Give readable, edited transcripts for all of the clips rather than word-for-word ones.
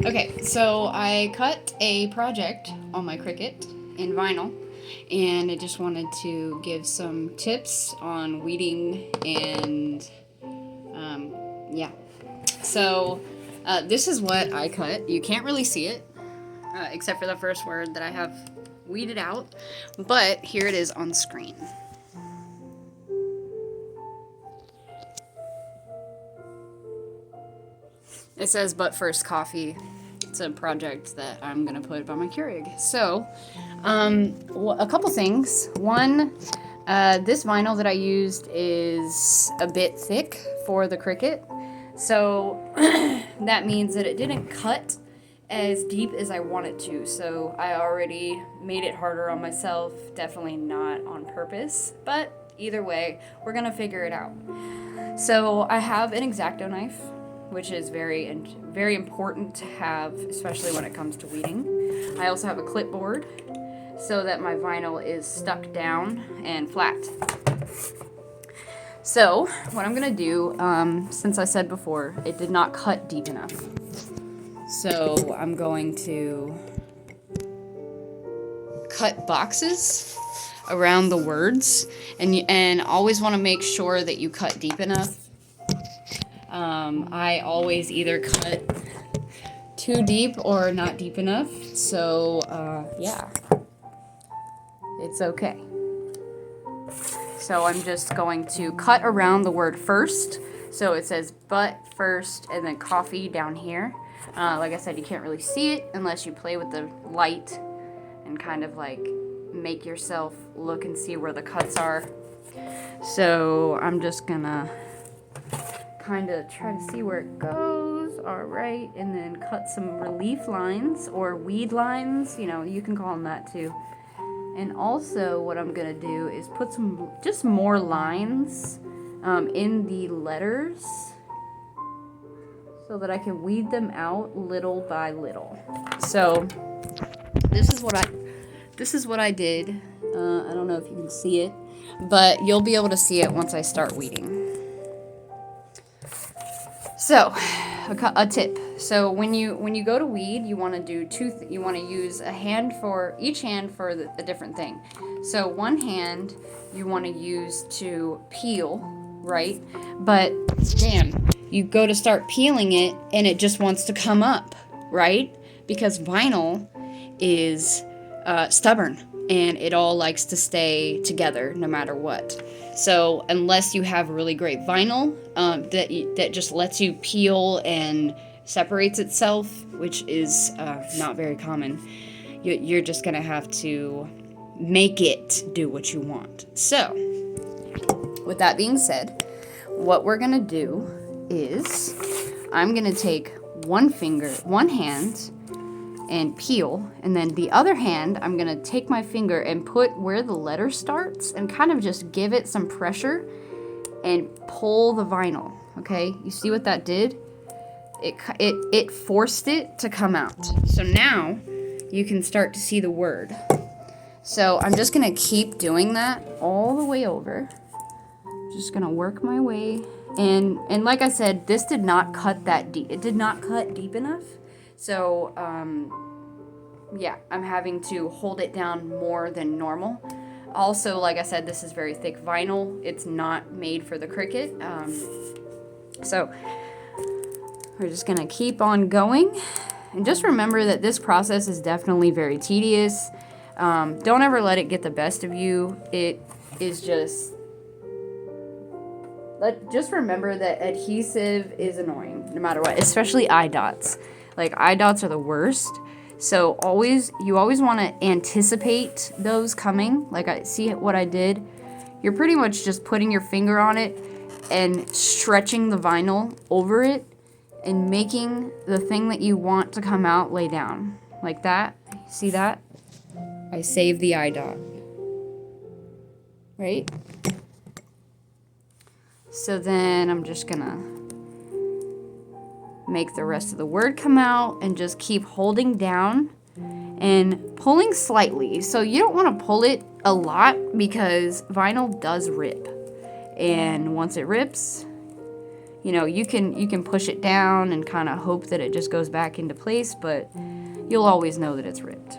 Okay, so I cut a project on my Cricut in vinyl, and I just wanted to give some tips on weeding and yeah. So this is what I cut. You can't really see it, except for the first word that I have weeded out, but here it is on screen. It says, but first coffee. It's a project that I'm going to put by my Keurig. So, a couple things. One, this vinyl that I used is a bit thick for the Cricut. So, that means that it didn't cut as deep as I want it to. So, I already made it harder on myself. Definitely not on purpose. But either way, we're going to figure it out. So, I have an X-Acto knife, which is very important to have, especially when it comes to weeding. I also have a clipboard so that my vinyl is stuck down and flat. So what I'm gonna do, since I said before, it did not cut deep enough. So I'm going to cut boxes around the words, and always want to make sure that you cut deep enough. I always either cut too deep or not deep enough, so yeah, it's okay. So I'm just going to cut around the word first. So it says but first and then coffee down here. Like I said, you can't really see it unless you play with the light and kind of like make yourself look and see where the cuts are. So I'm just gonna kind of try to see where it goes. All right, and then cut some relief lines or weed lines, you can call them that too. And also what I'm gonna do is put some just more lines in the letters so that I can weed them out little by little. So this is what I did. I don't know if you can see it, but you'll be able to see it once I start weeding. So, a tip. So when you go to weed, you want to do you want to use each hand for a different thing. So one hand you want to use to peel, right? But damn, you go to start peeling it and it just wants to come up, right? Because vinyl is stubborn and it all likes to stay together no matter what. So unless you have really great vinyl that just lets you peel and separates itself, which is not very common, you're just gonna have to make it do what you want. So with that being said, what we're gonna do is I'm gonna take one hand and peel, and then the other hand I'm gonna take my finger and put where the letter starts and kind of just give it some pressure and pull the vinyl. Okay, you see what that did? It forced it to come out. So now you can start to see the word. So I'm just gonna keep doing that all the way over. Just gonna work my way, and like I said, this did not cut that deep. It did not cut deep enough. So, yeah, I'm having to hold it down more than normal. Also, like I said, this is very thick vinyl. It's not made for the Cricut. So, we're just going to keep on going. And just remember that this process is definitely very tedious. Don't ever let it get the best of you. It is just remember that adhesive is annoying no matter what, especially eye dots. Like, eye dots are the worst. So you always want to anticipate those coming. Like, I see what I did. You're pretty much just putting your finger on it and stretching the vinyl over it and making the thing that you want to come out lay down. Like that. See that? I saved the eye dot. Right? So then I'm just gonna make the rest of the word come out and just keep holding down and pulling slightly. So you don't want to pull it a lot because vinyl does rip. And once it rips, you know, you can push it down and kind of hope that it just goes back into place, but you'll always know that it's ripped.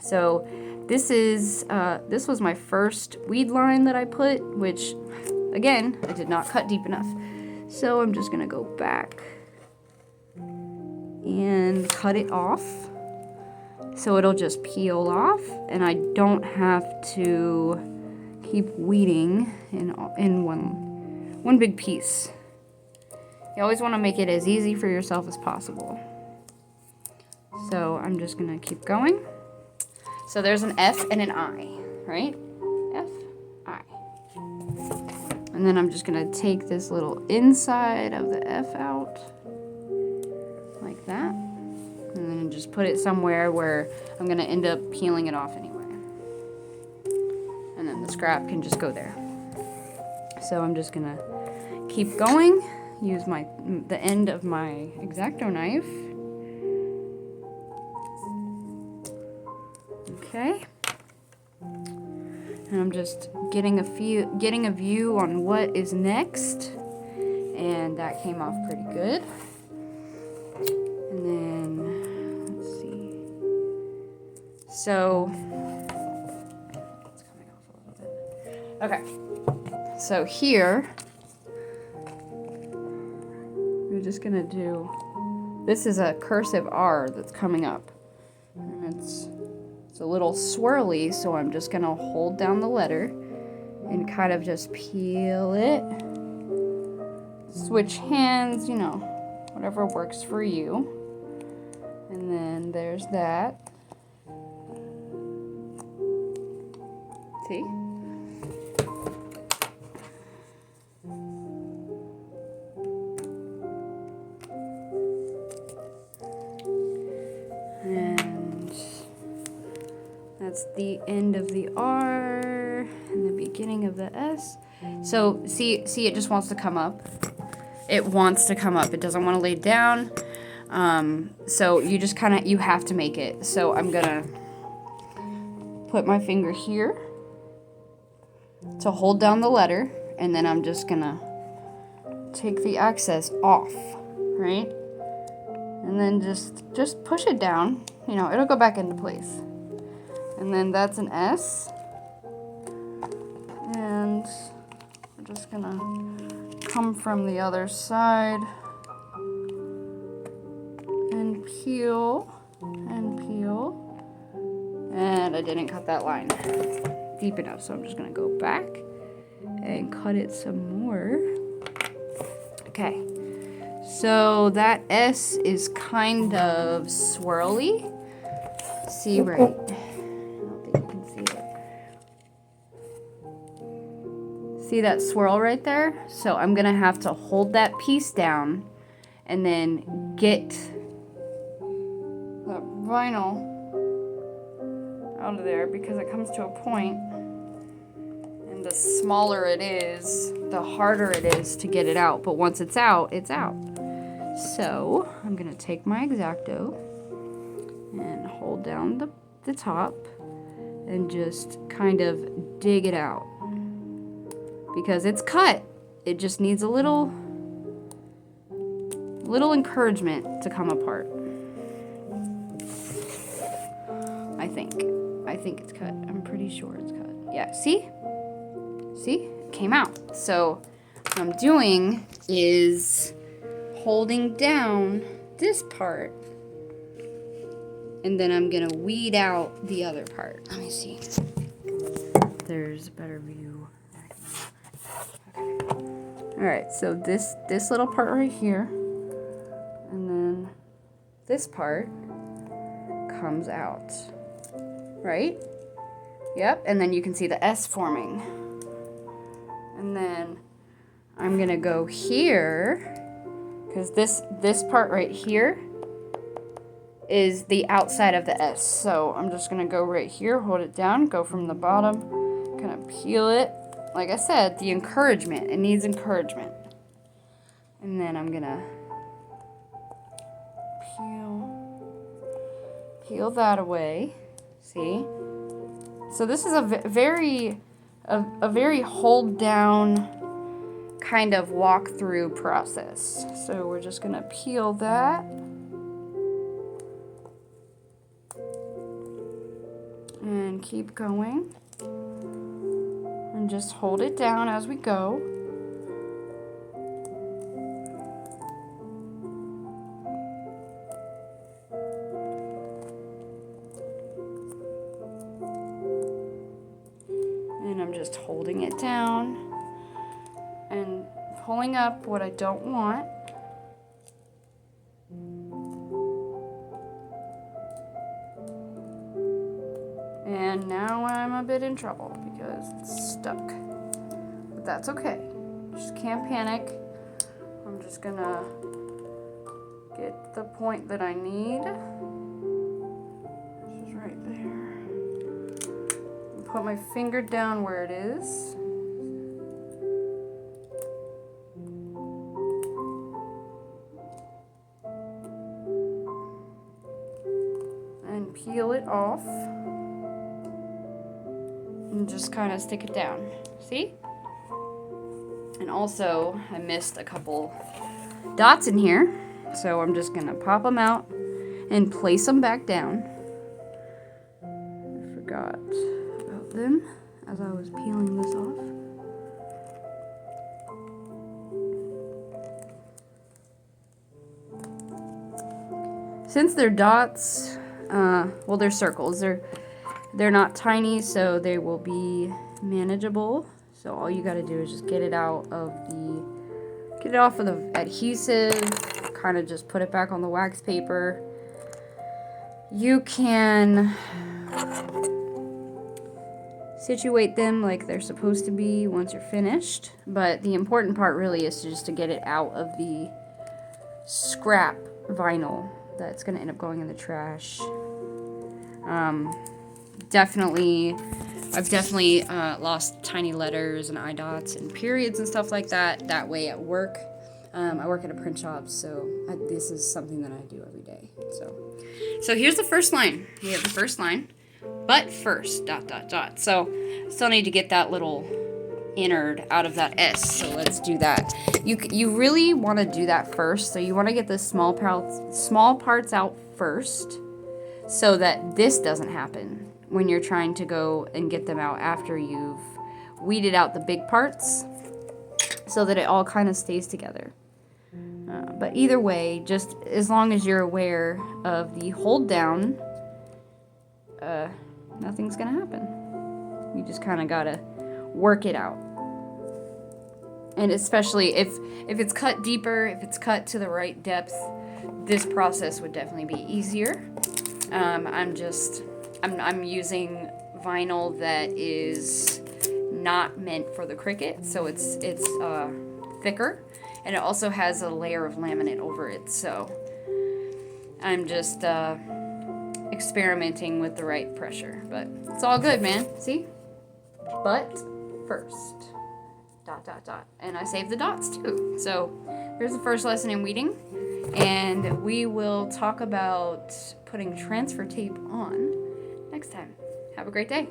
So this was my first weed line that I put, which again, I did not cut deep enough. So I'm just gonna go back and cut it off so it'll just peel off and I don't have to keep weeding in one big piece. You always want to make it as easy for yourself as possible. So I'm just gonna keep going. So there's an F and an I, right? F, I. And then I'm just gonna take this little inside of the F out, like that. And then just put it somewhere where I'm gonna end up peeling it off anyway. And then the scrap can just go there. So I'm just gonna keep going, use the end of my X-Acto knife. Okay. And I'm just getting a view on what is next. And that came off pretty good. And then, let's see. So, it's coming off a little bit. Okay. So here, we're just gonna do, this is a cursive R that's coming up. And it's a little swirly, so I'm just gonna hold down the letter and kind of just peel it. Switch hands, you know, whatever works for you. And then there's that. See? And that's the end of the R and the beginning of the S. So see, it just wants to come up. It wants to come up. It doesn't want to lay down. So you just you have to make it. So I'm gonna put my finger here to hold down the letter, and then I'm just gonna take the excess off, right? And then just push it down. You know, it'll go back into place. And then that's an S. And we're just gonna come from the other side and peel and peel. And I didn't cut that line deep enough, so I'm just gonna go back and cut it some more. Okay, so that S is kind of swirly. See right, I don't think you can see it. See that swirl right there? So I'm gonna have to hold that piece down and then get the vinyl out of there, because it comes to a point, and the smaller it is, the harder it is to get it out. But once it's out, it's out. So I'm gonna take my X-Acto and hold down the top and just kind of dig it out, because it's cut. It just needs a little encouragement to come apart. I think it's cut. I'm pretty sure it's cut. Yeah, see? It came out. So what I'm doing is holding down this part, and then I'm gonna weed out the other part. Let me see. There's a better view. Okay. All right, so this little part right here, and then this part comes out, right? Yep, and then you can see the S forming. And then I'm gonna go here, because this part right here is the outside of the S. So I'm just gonna go right here, hold it down, go from the bottom, kind of peel it. Like I said, the encouragement, it needs encouragement. And then I'm gonna peel that away. See? So this is a very hold down kind of walk-through process. So we're just going to peel that. And keep going. And just hold it down as we go. And I'm just holding it down and pulling up what I don't want. And now I'm a bit in trouble because it's stuck. But that's okay. Just can't panic. I'm just gonna get the point that I need. Which is right there. And put my finger down where it is. And peel it off. And just kind of stick it down. See? And also, I missed a couple dots in here. So I'm just going to pop them out and place them back down. I forgot about them as I was peeling this off. Since they're dots, well, they're circles. They're not tiny, so they will be manageable. So all you got to do is just get it off of the adhesive, kind of just put it back on the wax paper. You can situate them like they're supposed to be once you're finished, but the important part really is just to get it out of the scrap vinyl that's going to end up going in the trash. I've definitely lost tiny letters and eye dots and periods and stuff like that way at work. I work at a print shop, so this is something that I do every day. So here's the first line. We have the first line, but first, ... So still need to get that little innard out of that S, so let's do that. You really want to do that first, so you want to get the small parts out first, so that this doesn't happen when you're trying to go and get them out after you've weeded out the big parts, so that it all kind of stays together. But either way, just as long as you're aware of the hold down, nothing's gonna happen. You just kind of gotta work it out. And especially if it's cut deeper, if it's cut to the right depth, this process would definitely be easier. I'm using vinyl that is not meant for the Cricut, so it's thicker, and it also has a layer of laminate over it. So I'm just experimenting with the right pressure, but it's all good, man. See? But first, ... And I saved the dots too. So here's the first lesson in weeding, and we will talk about putting transfer tape on next time. Have a great day.